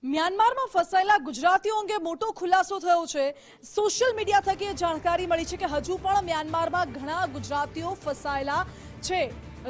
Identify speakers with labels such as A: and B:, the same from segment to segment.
A: મ્યાનમારમાં ફસાયેલા ગુજરાતીઓ અંગે મોટો ખુલાસો થયો છે। સોશિયલ મીડિયા થકી જાણકારી મળી છે કે હજુ પણ મ્યાનમારમાં ઘણા ગુજરાતીઓ ફસાયેલા છે।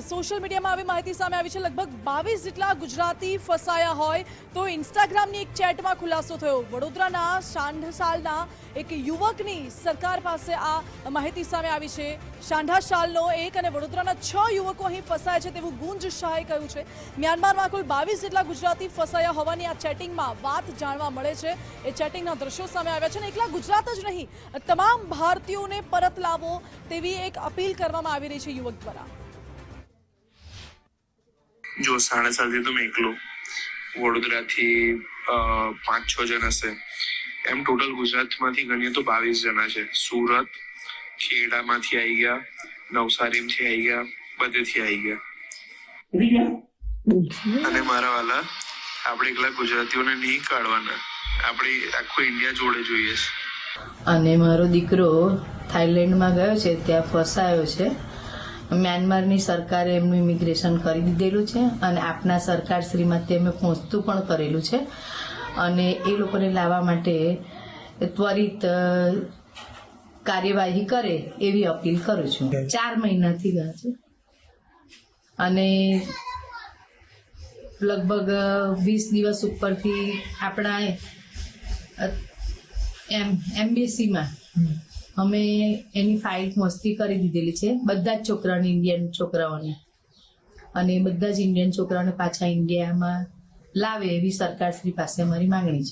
A: સોશિયલ મીડિયામાં આવી માહિતી સામે આવી છે। લગભગ 22 જેટલા ગુજરાતી ફસાયા હોય તો ઇન્સ્ટાગ્રામની એક ચેટમાં ખુલાસો થયો। વડોદરાના સાંઢસાલના એક યુવકની સરકાર પાસે આ માહિતી સામે આવી છે। સાંઢાશાલનો એક અને વડોદરાના 6 યુવકો અહીં ફસાયા છે તેવું ગુંજ શાહે કહ્યું છે। મ્યાનમારમાં કુલ 22 જેટલા ગુજરાતી ફસાયા હોવાની આ ચેટિંગમાં વાત જાણવા મળે છે। એ ચેટિંગના દ્રશ્યો સામે આવ્યા છે અને એકલા ગુજરાત જ નહીં, તમામ ભારતીયોને પરત લાવો તેવી એક અપીલ કરવામાં આવી રહી છે યુવક દ્વારા।
B: जो 7.5 साल थी तो मैं एकलो वडोदरा थी 5-6 जन हशे एम टोटल गुजरात में गणिए तो 22 जना है। सूरत खेड़ा में आई गया, नवसारी में आई गया, बधे थी आई गया। अने मारा वाला આપણે એકલા ગુજરાતીઓને નહીં કાઢવાના, આપણે આખો ઇન્ડિયા જોડે જોઈએ છે।
C: અને મારો દીકરો થાઈલેન્ડમાં ગયો છે, ત્યાં ફસાયો છે। મ્યાનમારની સરકારે એમનું ઇમિગ્રેશન કરી દીધેલું છે અને આપના સરકાર શ્રીમાં તેમે પહોંચતું પણ કરેલું છે અને એ લોકોને લાવવા માટે ત્વરિત કાર્યવાહી કરે એવી અપીલ કરું છું। 4 મહિનાથી ગયા છે અને લગભગ 20 દિવસ ઉપરથી આપણા એમ્બેસીમાં અમે એની ફાઇલ પહોંચતી કરી દીધેલી છે, બધા જ છોકરાઓને, ઇન્ડિયન છોકરાઓને, અને બધા જ ઇન્ડિયન છોકરાઓને પાછા ઇન્ડિયામાં લાવે એવી સરકારશ્રી પાસે અમારી માંગણી છે।